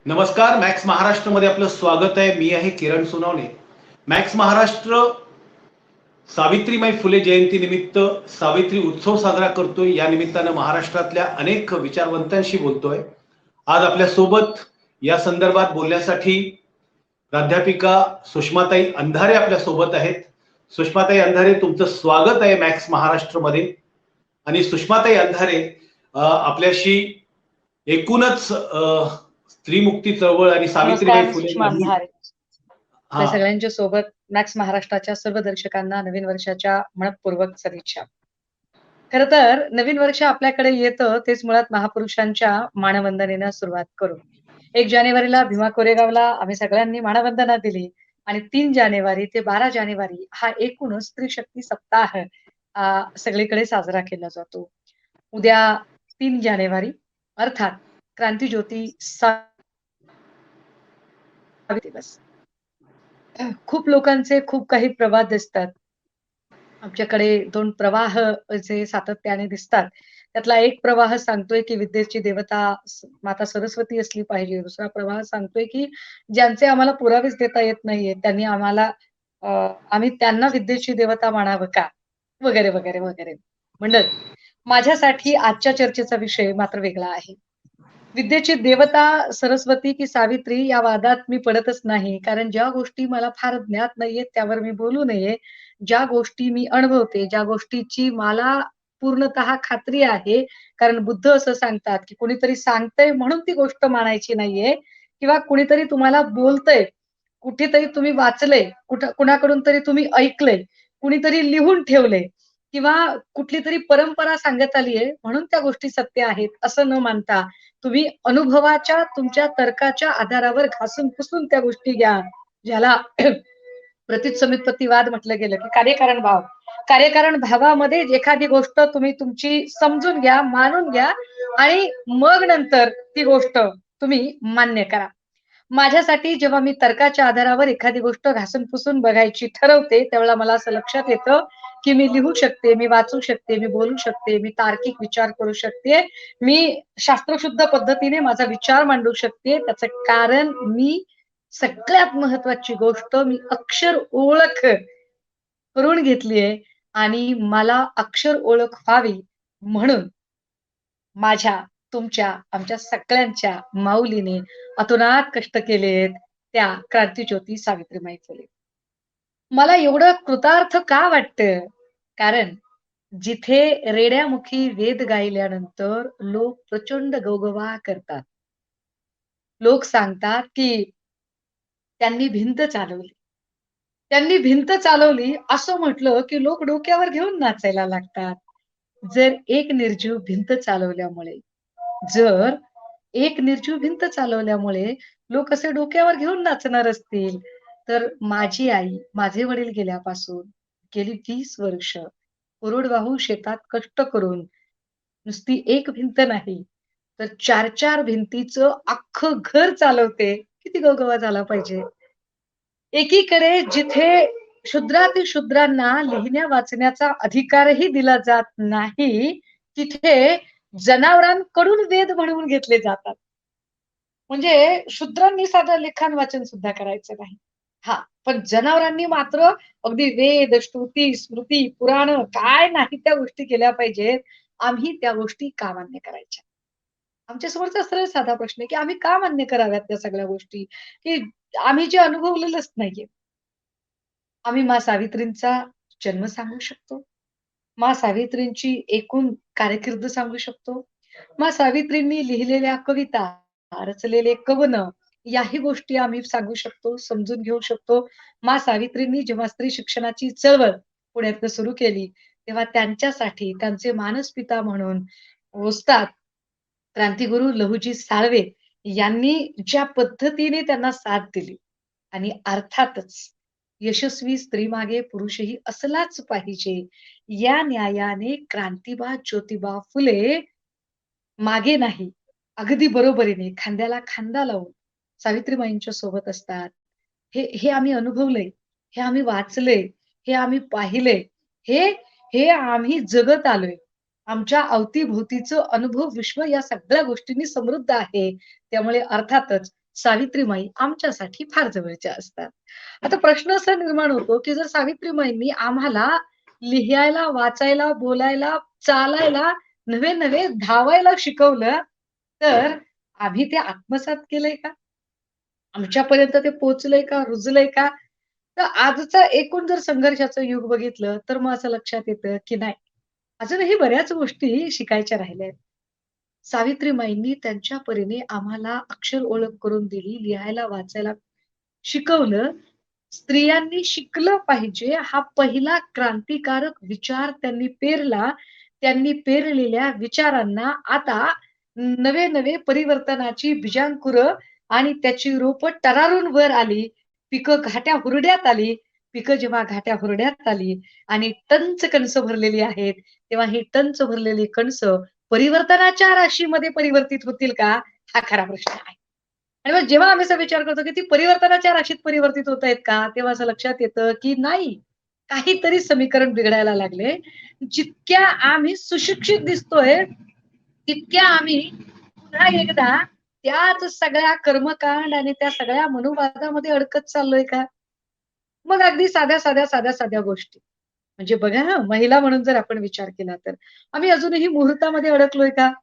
नमस्कार, मॅक्स महाराष्ट्रमध्ये आपलं स्वागत आहे. मी आहे किरण सोनवणे. मॅक्स महाराष्ट्र सावित्रीबाई फुले जयंतीनिमित्त सावित्री उत्सव साजरा करतोय. या निमित्तानं महाराष्ट्रातल्या अनेक विचारवंतांशी बोलतोय. आज आपल्या सोबत या संदर्भात बोलण्यासाठी प्राध्यापिका सुषमाताई अंधारे आपल्या सोबत आहेत. सुषमाताई अंधारे, तुमचं स्वागत आहे मॅक्स महाराष्ट्रमध्ये. आणि सुषमाताई अंधारे, आपल्याशी एकूणच स्त्रीमुक्ती चळवळ आणि सावित्रीबाई नमस्कार, फुले सुषमा यांनी अंधारे. हा आपल्या सगळ्यांच्या सोबत मॅक्स महाराष्ट्राच्या सर्व दर्शकांना नवीन वर्षाच्या मनपूर्वक सदिच्छा. खर तर नवीन वर्ष आपल्याकडे येतं तेच मुळात महापुरुषांच्या मानवंदनेनं सुरुवात करू. 1 जानेवारीला भीमा कोरेगावला आम्ही सगळ्यांनी मानवंदना दिली आणि 3 जानेवारी ते 12 जानेवारी हा एकूणच स्त्री शक्ती सप्ताह सगळीकडे साजरा केला जातो. उद्या 3 जानेवारी अर्थात क्रांतीज्योती दिवस. खूप लोकांचे खूप काही प्रवाद दिसतात. आमच्याकडे 2 प्रवाह जे सातत्याने दिसतात. त्यातला एक प्रवाह सांगतोय, की विद्येची देवता माता सरस्वती असली पाहिजे. दुसरा प्रवाह सांगतोय, की ज्यांचे आम्हाला पुरावेच देता येत नाहीये, त्यांनी आम्हाला अ, आम्ही त्यांना विद्येची देवता मानावं का? वगैरे, वगैरे, वगैरे. मंडळी, माझ्यासाठी आजच्या चर्चेचा विषय मात्र वेगळा आहे. विद्येची देवता सरस्वती की सावित्री या वादात मी पडतच नाही. कारण ज्या गोष्टी मला फार ज्ञात नाहीयेत त्यावर मी बोलू नये. ज्या गोष्टी मी अनुभवते, ज्या गोष्टीची मला पूर्णतः खात्री आहे. कारण बुद्ध असं सांगतात, की कुणीतरी सांगतंय म्हणून ती गोष्ट मानायची नाहीये किंवा कुणीतरी तुम्हाला बोलतंय, कुठेतरी तुम्ही वाचलंय, कुठं कुणाकडून तरी तुम्ही ऐकलंय, कुणीतरी लिहून ठेवलंय किंवा कुठलीतरी परंपरा सांगत आली आहे म्हणून त्या गोष्टी सत्य आहेत असं न मानता तुम्ही अनुभवाच्या तुमच्या तर्काच्या आधारावर घासून-पुसून त्या गोष्टी घ्या. ज्याला प्रतिसमितपत्तीवाद म्हटलं गेलं, की कार्यकारण भाव. कार्यकारण भावामध्ये एखादी गोष्ट तुम्ही तुमची समजून घ्या, मानून घ्या आणि मग नंतर ती गोष्ट तुम्ही मान्य करा. माझ्यासाठी जेव्हा मी तर्काच्या आधारावर एखादी गोष्ट घासून-पुसून बघायची ठरवते, त्यावेळेला मला असं लक्षात येतं, की मी लिहू शकते, मी वाचू शकते, मी बोलू शकते, मी तार्किक विचार करू शकते. मी शास्त्रशुद्ध पद्धतीने माझा विचार मांडू शकते. त्याचं कारण मी सगळ्यात महत्वाची गोष्ट मी अक्षर ओळख करून घेतली आहे आणि मला अक्षर ओळख व्हावी म्हणून माझ्या, तुमच्या, आमच्या सगळ्यांच्या माऊलीने अतोनात कष्ट केलेत त्या क्रांतीज्योती सावित्रीबाई फुले. मला एवढं कृतार्थ का वाटतं? कारण जिथे रेड्यामुखी वेद गायल्यानंतर लोक प्रचंड गवगवा करतात. लोक सांगतात, की त्यांनी भिंत चालवली. त्यांनी भिंत चालवली असं म्हटलं, की लोक डोक्यावर घेऊन नाचायला लागतात. जर एक निर्जीव भिंत चालवल्यामुळे जर एक निर्जीव भिंत चालवल्यामुळे लोक असे डोक्यावर घेऊन नाचणार असतील, तर माझी आई, माझे वडील गेल्यापासून गेली 20 वर्ष कोरडवाहू शेतात कष्ट करून नुसती एक भिंत नाही, तर 4-4 भिंतीचं अख्खं घर चालवते. किती गवगवा झाला पाहिजे. एकीकडे जिथे शूद्रातिशूद्रांना लिहिण्या वाचण्याचा अधिकारही दिला जात नाही, तिथे जनावरांकडून वेद म्हणवून घेतले जातात. म्हणजे शूद्रांनी साधं लिखाण वाचन सुद्धा करायचं नाही. हां, पण जनावरांनी मात्र अगदी वेद, श्रुती, स्मृती, पुराण काय नाही त्या गोष्टी केल्या पाहिजेत. आम्ही त्या गोष्टी का मान्य करायच्या? आमच्या समोरचा सरळ साधा प्रश्न आहे, की आम्ही का मान्य कराव्यात त्या सगळ्या गोष्टी, की आम्ही जे अनुभवलेलंच नाहीये. आम्ही मा सावित्रींचा जन्म सांगू शकतो. मा सावित्रींची एकूण कारकीर्द सांगू शकतो. मा सावित्रींनी लिहिलेल्या कविता, रचलेले कवनं याही गोष्टी आम्ही सांगू शकतो, समजून घेऊ शकतो. मा सावित्रींनी जेव्हा स्त्री शिक्षणाची चळवळ पुण्यातनं सुरू केली, तेव्हा त्यांच्यासाठी त्यांचे मानसपिता म्हणून ओस्ताद क्रांतिगुरु लहुजी साळवे यांनी ज्या पद्धतीने त्यांना साथ दिली आणि अर्थातच यशस्वी स्त्रीमागे पुरुषही असलाच पाहिजे. या न्यायाने क्रांतीबा ज्योतिबा फुले मागे नाही, अगदी बरोबरीने खांद्याला खांदा लावून सावित्रीबाईंच्या सोबत असतात. हे आम्ही अनुभवलंय, हे आम्ही वाचलंय, हे आम्ही पाहिलंय, हे हे आम्ही जगत आलोय. आमच्या अवती-भोवतीचं अनुभव विश्व या सगळ्या गोष्टींनी समृद्ध आहे. त्यामुळे अर्थातच सावित्रीमाई आमच्यासाठी फार जवळच्या असतात. आता प्रश्न असा निर्माण होतो, की जर सावित्रीमाईंनी आम्हाला लिहायला, वाचायला, बोलायला, चालायला, नव्हे नव्हे धावायला शिकवलं, तर आम्ही ते आत्मसात केलंय का? आमच्यापर्यंत ते पोहोचलंय का? रुजलंय का? तर आजचं एकूण जर संघर्षाचं युग बघितलं, तर मग असं लक्षात येतं, की नाही, अजूनही बऱ्याच गोष्टी शिकायच्या राहिल्या आहेत. सावित्रीमाईंनी त्यांच्या परीने आम्हाला अक्षर ओळख करून दिली, लिहायला, वाचायला शिकवलं. स्त्रियांनी शिकलं पाहिजे हा पहिला क्रांतिकारक विचार त्यांनी पेरला. त्यांनी पेरलेल्या विचारांना आता नवे-नवे परिवर्तनाची बीजांकुरं आणि त्याची रोपं टरारून वर आली. पिकं घाट्या हुरड्यात आली. पिकं जेव्हा घाट्या हुरड्यात आली आणि टंच कणसं भरलेली आहेत, तेव्हा ही टंच भरलेली कणसं परिवर्तनाच्या राशीमध्ये परिवर्तित होतील का? हा खरा प्रश्न आहे. आणि मग जेव्हा आम्ही असा विचार करतो, की ती परिवर्तनाच्या राशीत परिवर्तित होत आहेत का? तेव्हा असं लक्षात येतं, की नाही. काहीतरी समीकरण बिघडायला लागले. जितक्या आम्ही सुशिक्षित दिसतोय, तितक्या आम्ही पुन्हा एकदा त्याच सगळ्या कर्मकांड आणि त्या सगळ्या मनोवादामध्ये अडकत चाललोय का? मग अगदी साध्या गोष्टी. म्हणजे बघा हां, महिला म्हणून जर आपण विचार केला तर, आम्ही अजूनही मुहूर्तामध्ये अडकलोय का?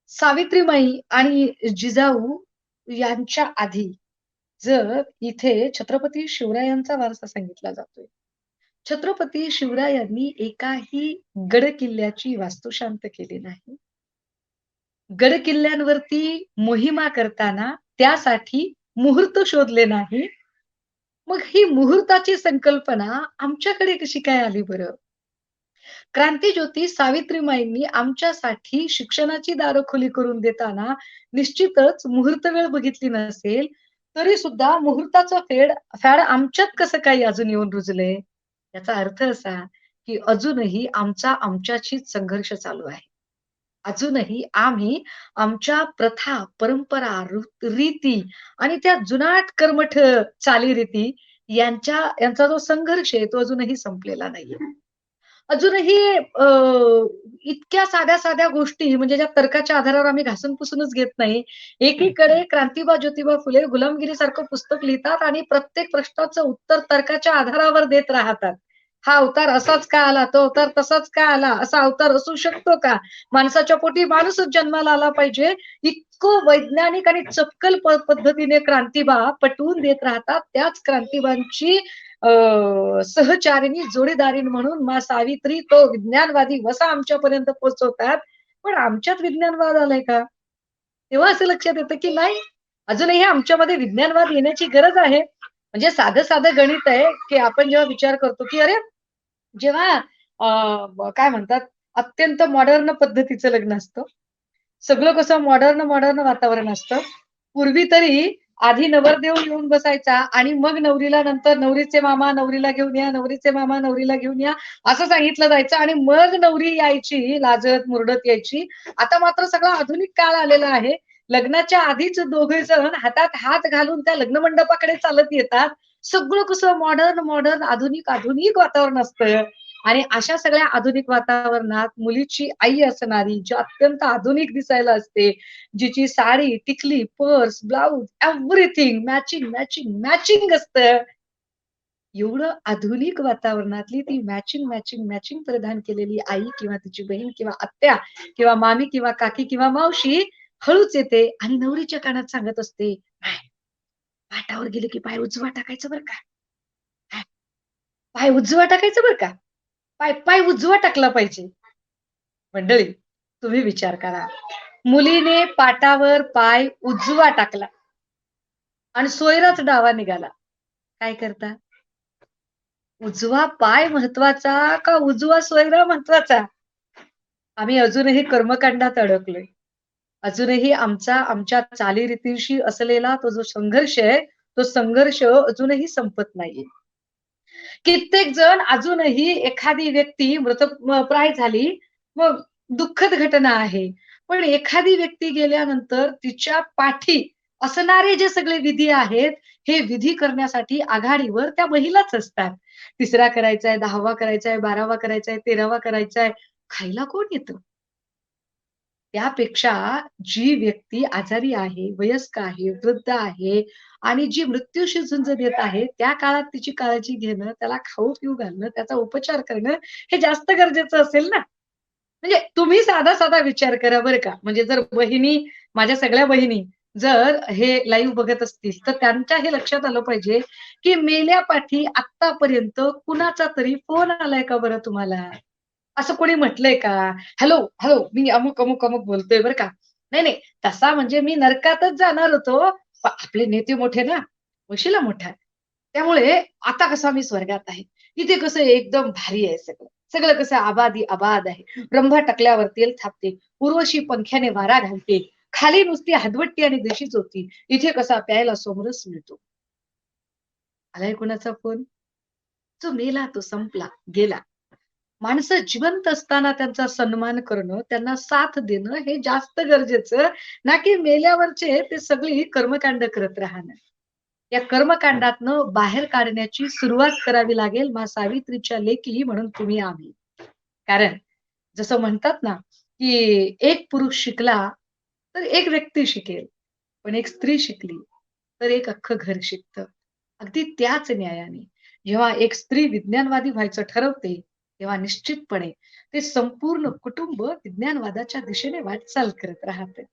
सावित्रीमाई आणि जिजाऊ यांच्या आधी जर इथे छत्रपती शिवरायांचा वारसा सांगितला जातोय. छत्रपती शिवरायांनी एकाही गड-किल्ल्याची वास्तुशांत केली नाही. गड-किल्ल्यांवरती मोहिमा करताना त्यासाठी मुहूर्त शोधले नाही. मग ही मुहूर्ताची संकल्पना आमच्याकडे कशी काय आली बरं? क्रांतीज्योती सावित्रीमाईंनी आमच्यासाठी शिक्षणाची दारं खुली करून देताना निश्चितच मुहूर्त वेळ बघितली नसेल, तरी सुद्धा मुहूर्ताचं फॅड आमच्यात कसं काही अजून येऊन रुजलंय? याचा अर्थ असा, की अजूनही आमच्याशीच संघर्ष चालू आहे. अजूनही आम्ही आमच्या प्रथा, परंपरा, रीती आणि त्या जुनाट कर्मठ चालीरीती यांचा जो संघर्ष आहे, तो अजूनही संपलेला नाहीये. अजूनही इतक्या साध्या-साध्या गोष्टी म्हणजे ज्या तर्काच्या आधारावर आम्ही घासून-पुसूनच घेत नाही. एकीकडे क्रांतीबा ज्योतिबा फुले गुलामगिरीसारखं पुस्तक लिहितात आणि प्रत्येक प्रश्नाचं उत्तर तर्काच्या आधारावर देत राहतात. हा अवतार असाच का आला? तो अवतार तसाच का आला? असा अवतार असू शकतो का? माणसाच्या पोटी माणूसच जन्माला आला पाहिजे. इतकं वैज्ञानिक आणि चपकल पद्धतीने क्रांतीबा पटवून देत राहतात. त्याच क्रांतीबांची सहचारिणी, जोडीदारीण म्हणून सावित्री तो विज्ञानवादी वसा आमच्यापर्यंत पोहोचवतात. पण आमच्यात विज्ञानवाद आलाय का? तेव्हा असं लक्षात येतं, की नाही, अजूनही आमच्यामध्ये विज्ञानवाद येण्याची गरज आहे. म्हणजे साधं-साधं गणित आहे, की आपण जेव्हा विचार करतो, की अरे, जेव्हा काय म्हणतात, अत्यंत मॉडर्न पद्धतीचं लग्न असतं. सगळं कसं मॉडर्न वातावरण असतं. पूर्वी तरी आधी नवरदेव येऊन बसायचा आणि मग नवरीला नंतर नवरीचे मामा नवरीला घेऊन या, नवरीचे मामा नवरीला घेऊन या, असं सांगितलं जायचं आणि मग नवरी यायची, लाजत मुरडत यायची. आता मात्र सगळा आधुनिक काळ आलेला आहे. लग्नाच्या आधीच दोघे जण हातात हात घालून त्या लग्न मंडपाकडे चालत येतात. सगळं कसं मॉडर्न, आधुनिक वातावरण असतं. आणि अशा सगळ्या आधुनिक वातावरणात मुलीची आई असणारी, जी अत्यंत आधुनिक दिसायला असते, जिची साडी, टिकली, पर्स, ब्लाउज एव्हरीथिंग मॅचिंग असतं. एवढं आधुनिक वातावरणातली ती मॅचिंग परिधान केलेली आई किंवा तिची बहीण किंवा आत्या किंवा मामी किंवा काकी किंवा मावशी हळूच येते आणि नवरीच्या कानात सांगत असते, "हाय, पाटावर गेले की पाय उजवा टाकायचं बरं का. हाय, पाय उजवा टाकायचं बरं का. पाय उजवा टाकला पाहिजे." मंडळी, तुम्ही विचार करा. मुलीने पाटावर पाय उजवा टाकला आणि सोयराच डावा निघाला. काय करता? उजवा पाय महत्वाचा का उजवा सोयरा महत्वाचा? आम्ही अजूनही कर्मकांडात अडकलोय. अजूनही आमच्या चालीरीतींशी असलेला तो जो संघर्ष आहे, तो संघर्ष अजूनही संपत नाहीये. कित्येक जण अजूनही एखादी व्यक्ती प्राय झाली, मग दुःखद घटना आहे. पण एखादी व्यक्ती गेल्यानंतर तिच्या पाठी असणारे जे सगळे विधी आहेत, हे विधी करण्यासाठी आघाडीवर त्या महिलाच असतात. 3रा करायचाय, 10वा करायचाय, 12वा करायचाय, 13वा करायचाय. खायला कोण येतं? त्यापेक्षा जी व्यक्ती आजारी आहे, वयस्क आहे, वृद्ध आहे आणि जी मृत्यूशी झुंज देत आहे, त्या काळात तिची काळजी घेणं, त्याला खाऊ-पिऊ घालणं, त्याचा उपचार करणं हे जास्त गरजेचं असेल ना. म्हणजे तुम्ही साधा-साधा विचार करा बरं का. म्हणजे जर बहिणी, माझ्या सगळ्या बहिणी जर हे लाईव्ह बघत असतील, तर त्यांच्या हे लक्षात आलं पाहिजे, की मेल्यापाठी आत्तापर्यंत कुणाचा तरी फोन आलाय का बरं तुम्हाला? असं कोणी म्हटलंय का? हॅलो, हॅलो, मी अमुक, अमुक, अमुक बोलतोय बरं का. नाही, नाही, तसा म्हणजे मी नरकातच जाणार होतो. आपले नेते मोठे ना, वशिला मोठा आहे. त्यामुळे आता कसा मी स्वर्गात आहे. इथे कसं एकदम भारी आहे सगळं. सगळं कसं आबादी आबाद आहे. रंभा टकल्यावर तेल थापते. उर्वशी पंख्याने वारा घालते. खाली नुसती हदवट्टी आणि देशी चोरती. इथे कसा प्यायला सोमरस मिळतो. आलाय कुणाचा फोन? जो मेला तो संपला, गेला. माणसं जिवंत असताना त्यांचा सन्मान करणं, त्यांना साथ देणं हे जास्त गरजेचं, ना की मेल्यावरचे ते सगळी कर्मकांड करत राहणं. या कर्मकांडातनं बाहेर काढण्याची सुरुवात करावी लागेल सावित्रीच्या लेकी म्हणून तुम्ही आम्ही. कारण जसं म्हणतात ना, की एक पुरुष शिकला, तर एक व्यक्ती शिकेल. पण एक स्त्री शिकली, तर एक अख्खं घर शिकतं. अगदी त्याच न्यायाने जेव्हा एक स्त्री विज्ञानवादी व्हायचं ठरवते, तेव्हा निश्चितपणे ते संपूर्ण कुटुंब विज्ञानवादाच्या दिशेने वाटचाल करत राहते.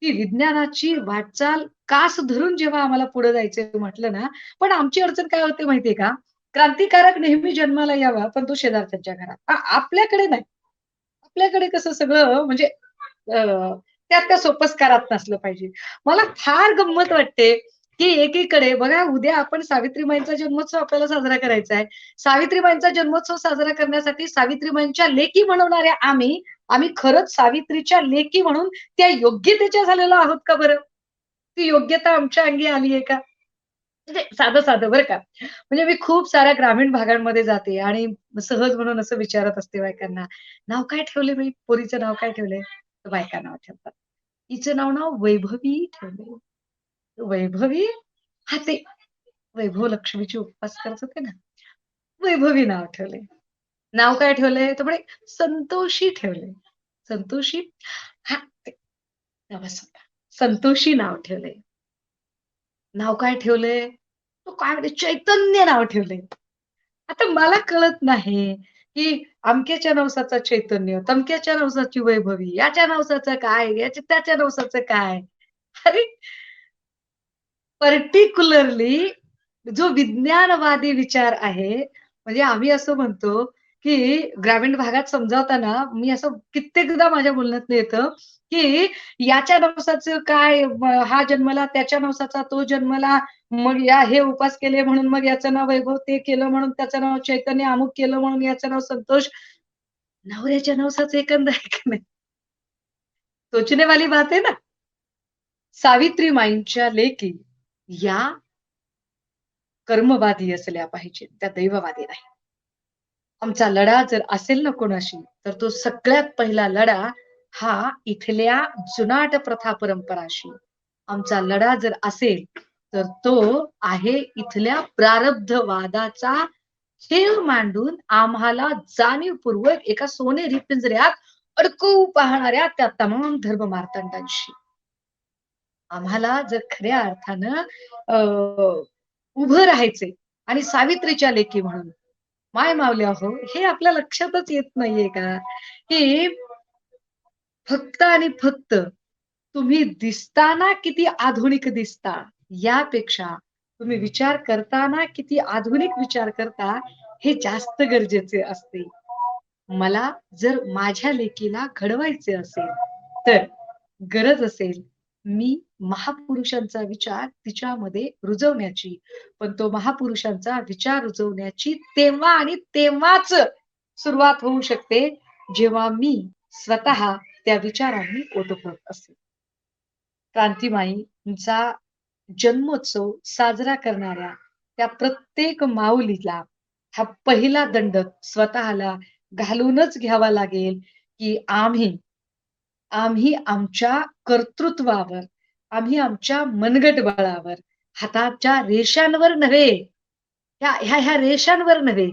ती विज्ञानाची वाटचाल कास धरून जेव्हा आम्हाला पुढे जायचं म्हटलं ना, पण आमची अडचण काय होते माहितीये का? क्रांतिकारक नेहमी जन्माला यावा, पण तो शेजारच्याच्या घरात. आपल्याकडे नाही. आपल्याकडे कसं सगळं म्हणजे त्यात त्या सोपस्कारात नसलं पाहिजे. मला फार गंमत वाटते, की एकीकडे बघा उद्या आपण सावित्रीबाईंचा जन्मोत्सव आपल्याला साजरा करायचा आहे. सावित्रीबाईंचा जन्मोत्सव साजरा करण्यासाठी सावित्रीबाईंच्या लेकी म्हणवणाऱ्या आम्ही, आम्ही खरंच सावित्रीच्या लेकी म्हणून त्या योग्यतेच्या झालेलो आहोत का बरं? ती योग्यता आमच्या अंगी आली आहे का? म्हणजे साधं-साधं बरं का. म्हणजे मी खूप साऱ्या ग्रामीण भागांमध्ये जाते आणि सहज म्हणून असं विचारत असते बायकांना, "नाव काय ठेवले बाई? पोरीचं नाव काय ठेवलंय?" तर बायका नाव ठेवतात. "हिचं नाव ना वैभवी ठेवलंय." वैभवी? हां, ते वैभव लक्ष्मीचे उपवास करत होते ना, वैभवी नाव ठेवलंय. नाव काय ठेवलंय? तर म्हणे संतोषी ठेवलंय. संतोषी? हां, ते बस होता. संतोषी नाव ठेवलंय. नाव काय ठेवलंय? तो काय म्हणते चैतन्य नाव ठेवलंय. आता मला कळत नाही, की अमक्याच्या नवसाचा चैतन्य, तमक्याच्या नवसाची वैभवी, याच्या नवसाचं काय, याच्या त्याच्या नवसाचं काय? अरे पर्टिक्युलरली जो विज्ञानवादी विचार आहे, म्हणजे आम्ही असं म्हणतो, की ग्रामीण भागात समजावताना मी असं कित्येकदा माझ्या बोलण्यातनं येतं, की याच्या नवसाचं काय, हा जन्मला, त्याच्या नवसाचा तो जन्मला, मग हे उपास केले म्हणून मग याचं नाव वैभव, ते केलं म्हणून त्याचं नाव चैतन्य, अमुक केलं म्हणून याचं नाव संतोष. नवऱ्याच्या नवसाचं एकंदर आहे का नाही? सोचने वाली बात है ना? सावित्री माईंच्या लेकी या कर्मवादी असल्या पाहिजेत, त्या दैववादी नाही. आमचा लढा जर असेल ना कोणाशी, तर तो सगळ्यात पहिला लढा हा इथल्या जुनाट प्रथा परंपराशी. आमचा लढा जर असेल, तर तो आहे इथल्या प्रारब्धवादाचा खेळ मांडून आम्हाला जाणीवपूर्वक एका सोनेरी पिंजऱ्यात अडकवू पाहणाऱ्या त्या तमाम धर्ममार्तंडांशी. आम्हाला जर खऱ्या अर्थानं उभं राहायचंय आणि सावित्रीच्या लेकी म्हणून, माय मावल्या हो, हे आपल्या लक्षातच येत नाहीये का, की फक्त आणि फक्त तुम्ही दिसताना किती आधुनिक दिसता, यापेक्षा तुम्ही विचार करताना किती आधुनिक विचार करता, हे जास्त गरजेचे असते. मला जर माझ्या लेकीला घडवायचे असेल, तर गरज असेल, मी महापुरुषांचा विचार तिच्यामध्ये रुजवण्याची. पण तो महापुरुषांचा विचार रुजवण्याची तेव्हा आणि तेव्हाच सुरुवात होऊ शकते, जेव्हा मी स्वतः त्या विचारांनी ओतप्रोत असेल. क्रांतीमाईंचा जन्मोत्सव साजरा करणाऱ्या त्या प्रत्येक माऊलीला हा पहिला दंडक स्वतःला घालूनच घ्यावा लागेल, की आम्ही आम्ही आमच्या कर्तृत्वावर, आम्ही आमच्या मनगट बळावर, हाताच्या रेषांवर नव्हे, ह्या रेषांवर नव्हे,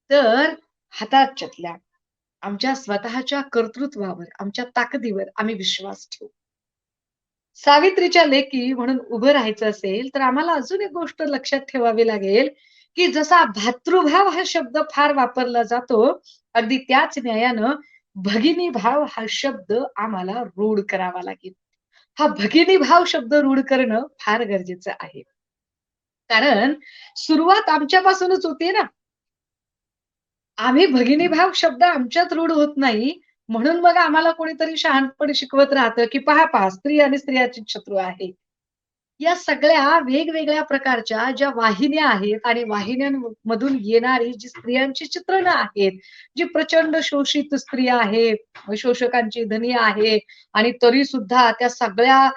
तर हाताच्यातल्या आमच्या स्वतःच्या कर्तृत्वावर, आमच्या ताकदीवर आम्ही विश्वास ठेवू. सावित्रीच्या लेकी म्हणून उभं राहायचं असेल, तर आम्हाला अजून एक गोष्ट लक्षात ठेवावी लागेल, की जसा भातृभाव हा शब्द फार वापरला जातो, अगदी त्याच न्यायानं भगिनी भाव हा शब्द आम्हाला रूढ करावा लागेल. हा भगिनी भाव शब्द रूढ करणं फार गरजेचं आहे. कारण सुरुवात आमच्यापासूनच होते ना. आम्ही भगिनीभाव शब्द आमच्यात रूढ होत नाही, म्हणून मग आम्हाला कोणीतरी शहाणपण शिकवत राहतं, की पहा, स्त्री आणि स्त्रियाची शत्रू आहे. या सगळ्या वेगवेगळ्या प्रकारच्या ज्या वाहिन्या आहेत आणि वाहिन्यांमधून येणारी जी स्त्रियांची चित्रणं आहेत, जी प्रचंड शोषित स्त्रिया आहेत, शोषकांची धनी आहे आणि तरी सुद्धा त्या सगळ्या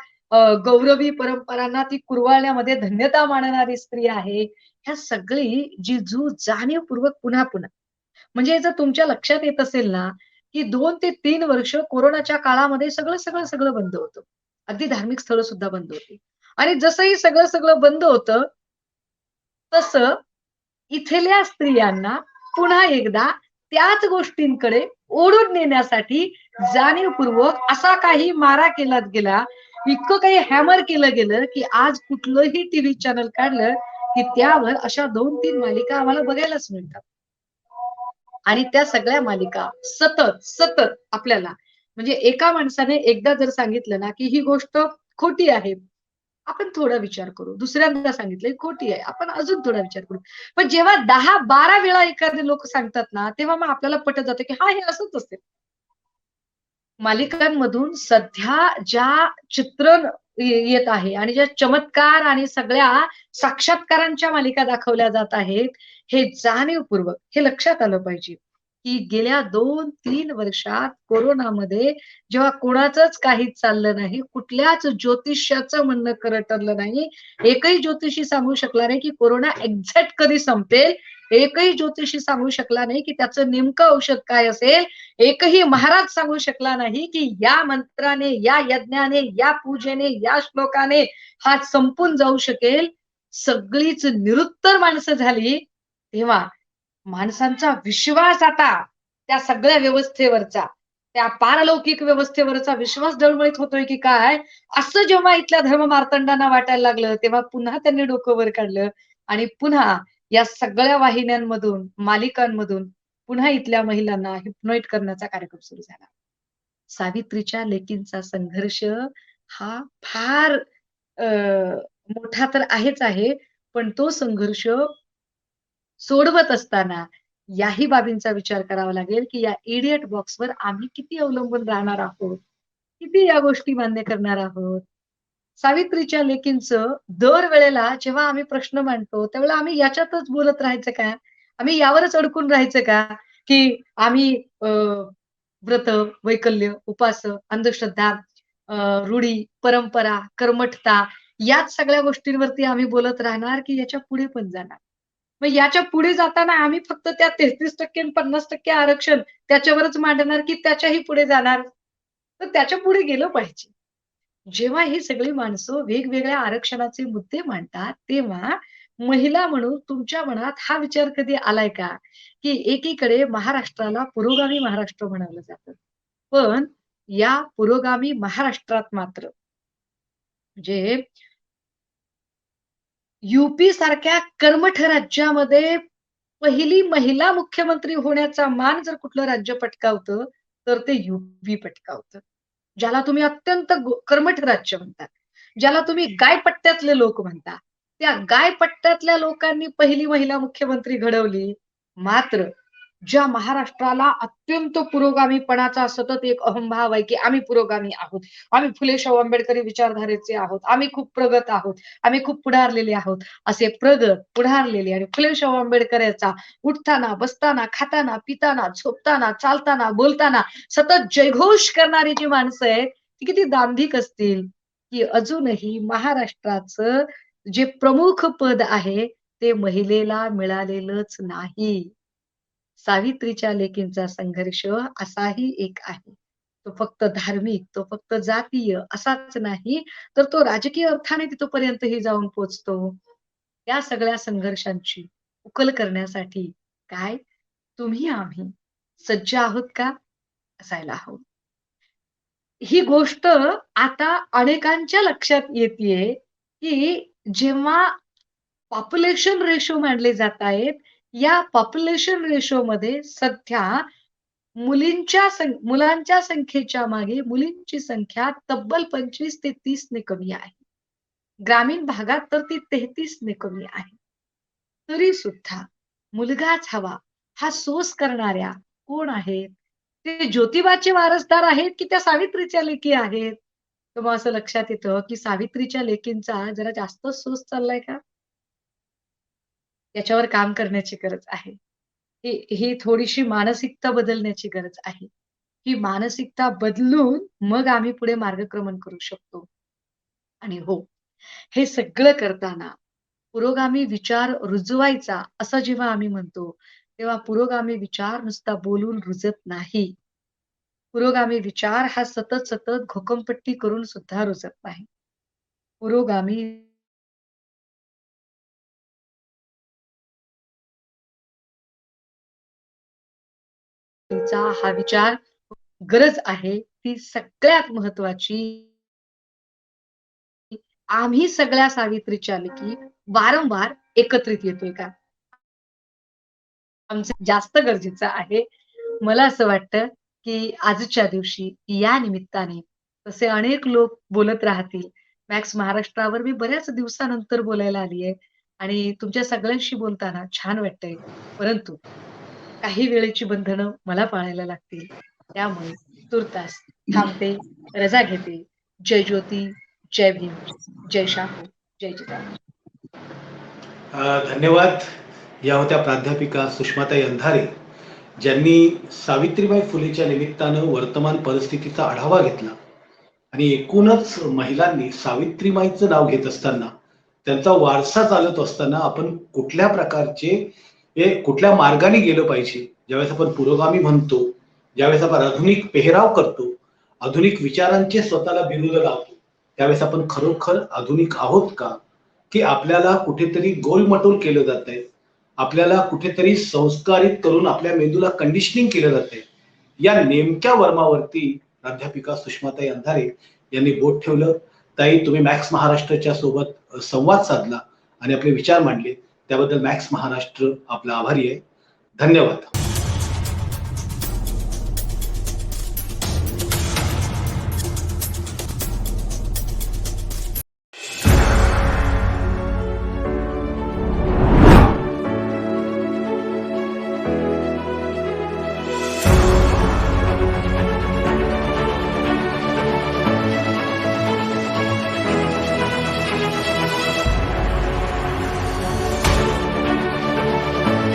गौरवी परंपरांना ती कुरवाळण्यामध्ये धन्यता मानणारी स्त्री आहे. ह्या सगळी जाणीवपूर्वक पुन्हा-पुन्हा म्हणजे जर तुमच्या लक्षात येत असेल ना, की 2 ते 3 वर्ष कोरोनाच्या काळामध्ये सगळं बंद होतं. अगदी धार्मिक स्थळं सुद्धा बंद होती. आणि जसंही सगळं बंद होतं, तसं इथल्या स्त्रियांना पुन्हा एकदा त्याच गोष्टींकडे ओढून नेण्यासाठी जाणीवपूर्वक असा काही मारा केला गेला, इतकं काही हॅमर केलं गेलं, की आज कुठलंही टीव्ही चॅनल काढलं, की त्यावर अशा 2-3 मालिका आम्हाला बघायलाच मिळतात. आणि त्या सगळ्या मालिका सतत आपल्याला म्हणजे एका माणसाने एकदा जर सांगितलं ना, की ही गोष्ट खोटी आहे. आपण थोडा विचार करू. दुसऱ्यांदा सांगितलं खोटी आहे. आपण अजून थोडा विचार करू. पण जेव्हा 10-12 वेळा एखादे लोक सांगतात ना, तेव्हा मग आपल्याला पटत जातं, की हां, हे असंच असेल. मालिकांमधून सध्या ज्या चित्रण येत आहे आणि ज्या चमत्कार आणि सगळ्या साक्षात्कारांच्या मालिका दाखवल्या जात आहेत, हे जाणीवपूर्वक हे लक्षात आलं पाहिजे, की गेल्या 2-3 वर्षात कोरोनामध्ये जेव्हा कोणाचंच काहीच चाललं नाही, कुठल्याच ज्योतिष्याचं म्हणणं खरं ठरलं नाही. एकही ज्योतिषी सांगू शकला नाही, की कोरोना एक्झॅक्ट कधी संपेल. एकही ज्योतिषी सांगू शकला नाही, की त्याचं नेमकं औषध काय असेल. एकही महाराज सांगू शकला नाही, की या मंत्राने, या यज्ञाने, या पूजेने, या श्लोकाने हा संपून जाऊ शकेल. सगळीच निरुत्तर माणसं झाली. तेव्हा माणसांचा विश्वास आता त्या सगळ्या व्यवस्थेवरचा, त्या पारलौकिक व्यवस्थेवरचा विश्वास डळमळीत होतोय की काय? असं जेव्हा इथल्या धर्ममार्तंडांना वाटायला लागलं, तेव्हा पुन्हा त्यांनी डोकं वर काढलं आणि पुन्हा या सगळ्या वाहिन्यांमधून, मालिकांमधून पुन्हा इथल्या महिलांना हिप्नोइट करण्याचा कार्यक्रम सुरू झाला. सावित्रीच्या लेकींचा संघर्ष हा फार अ, मोठा तर आहेच आहे. पण तो संघर्ष सोडवत असताना याही बाबींचा विचार करावा लागेल, की या इडियट बॉक्सवर आम्ही किती अवलंबून राहणार आहोत? किती या गोष्टी मान्य करणार आहोत? सावित्रीच्या लेकींचं दरवेळेला जेव्हा आम्ही प्रश्न मांडतो, त्यावेळेला आम्ही याच्यातच बोलत राहायचं का? आम्ही यावरच अडकून राहायचं का? की आम्ही व्रत, वैकल्य, उपास, अंधश्रद्धा, अ, रूढी, परंपरा, कर्मठता याच सगळ्या गोष्टींवरती आम्ही बोलत राहणार, की याच्या पुढे पण जाणार? मग याच्या पुढे जाताना आम्ही फक्त त्या 33% आणि 50% आरक्षण त्याच्यावरच मांडणार, की त्याच्याही पुढे जाणार? तर त्याच्या पुढे गेलं पाहिजे. जेव्हा ही सगळी माणसं वेगवेगळ्या आरक्षणाचे मुद्दे मांडतात, तेव्हा महिला म्हणून तुमच्या मनात हा विचार कधी आलाय का? की एकीकडे महाराष्ट्राला पुरोगामी महाराष्ट्र म्हणावलं जातं. पण या पुरोगामी महाराष्ट्रात मात्र म्हणजे यूपी सारख्या कर्मठ राज्यामध्ये पहिली महिला मुख्यमंत्री होण्याचा मान जर कुठलं राज्य पटकावतं, तर ते यूपी पटकावतं. ज्याला तुम्ही अत्यंत कर्मठ राज्य म्हणता, ज्याला तुम्ही गायपट्ट्यातले लोक म्हणता. त्या गायपट्ट्यातल्या लोकांनी पहिली महिला मुख्यमंत्री घडवली. मात्र ज्या महाराष्ट्राला अत्यंत पुरोगामीपणाचा सतत एक अहंभाव आहे, की आम्ही पुरोगामी आहोत. आम्ही फुले शाहू आंबेडकरी विचारधारेचे आहोत. आम्ही खूप प्रगत आहोत. आम्ही खूप पुढारलेले आहोत. असे प्रगत, पुढारलेले आणि फुले शाहू आंबेडकरांचा उठताना, बसताना, खाताना, पिताना, झोपताना, चालताना, बोलताना सतत जयघोष करणारी जी माणसं आहेत, ती किती दांभिक असतील, की अजूनही महाराष्ट्राचं जे प्रमुख पद आहे, ते महिलेला मिळालेलंच नाही. सावित्रीच्या लेकींचा संघर्ष असाही एक आहे. तो फक्त धार्मिक, तो फक्त जातीय असाच नाही, तर तो राजकीय अर्थाने तिथपर्यंतही जाऊन पोहोचतो. त्या सगळ्या संघर्षांची उकल करण्यासाठी काय तुम्ही आम्ही सज्ज आहोत का? असायला हवं. ही गोष्ट आता अनेकांच्या लक्षात येतीये, की जेव्हा पॉप्युलेशन रेशो मांडले जात आहेत, या पॉप्युलेशन रेशोमध्ये सध्या मुलांच्या संख्येच्या मागे मुलींची संख्या तब्बल 25 ते 30 ने कमी आहे. ग्रामीण भागात तर ती 33 ने कमी आहे. तरी सुद्धा मुलगाच हवा हा सोस करणाऱ्या कोण आहेत? ते ज्योतिबाचे वारसदार आहेत, की त्या सावित्रीच्या लेकी आहेत? तर मग असं लक्षात येतं, की सावित्रीच्या लेकींचा जरा जास्तच सोस चाललाय का? याच्यावर काम करण्याची गरज आहे. ही थोडीशी मानसिकता बदलण्याची गरज आहे. ही मानसिकता बदलून मग आम्ही पुढे मार्गक्रमण करू शकतो. आणि हो, हे सगळं करताना पुरोगामी विचार रुजवायचा असं जेव्हा आम्ही म्हणतो, तेव्हा पुरोगामी विचार नुसता बोलून रुजत नाही. पुरोगामी विचार हा सतत घोकंपट्टी करून सुद्धा रुजत नाही. पुरोगामी चा हा विचार गरज आहे ती सगळ्यात महत्वाची. आम्ही सगळ्या सावित्रीच्या लेकी वारंवार एकत्रित येतोय का? आमचं जास्त गरजेचं आहे. मला असं वाटतं, की आजच्या दिवशी या निमित्ताने तसे अनेक लोक बोलत राहतील. मॅक्स महाराष्ट्रावर मी बऱ्याच दिवसानंतर बोलायला आली आहे आणि तुमच्या सगळ्यांशी बोलताना छान वाटतंय. परंतु काही वेळेची बंधनं मला पाळायला लागतील. त्यामुळे तुर्तास थांबते, रजा घेते. जय ज्योती, जय भीम, जय शाहू, जय जिजाऊ. धन्यवाद. या होत्या प्राध्यापिका सुषमाताई अंधारे, ज्यांनी सावित्रीबाई फुलेच्या निमित्तानं वर्तमान परिस्थितीचा आढावा घेतला आणि एकूणच महिलांनी सावित्रीबाईंचं नाव घेत असताना, त्यांचा वारसा चालत असताना आपण कुठल्या प्रकारचे कुठल्या मार्गाने गेलं पाहिजे. ज्यावेळेस आपण पुरोगामी म्हणतो, ज्यावेळेस आपण आधुनिक पेहराव करतो, आधुनिक विचारांचे स्वतःला बिरुद लावतो, त्यावेळेस आपण खरोखर आधुनिक आहोत का? की आपल्याला कुठेतरी गोलमटोल केलं जातंय, आपल्याला कुठेतरी संस्कारित करून आपल्या मेंदूला कंडिशनिंग केलं जातंय. या नेमक्या वर्मावरती प्राध्यापिका सुषमाताई अंधारे यांनी बोट ठेवलं. ताई, तुम्ही मॅक्स महाराष्ट्राच्या सोबत संवाद साधला आणि आपले विचार मांडले, त्याबद्दल मॅक्स महाराष्ट्र आपला आभारी आहे. धन्यवाद.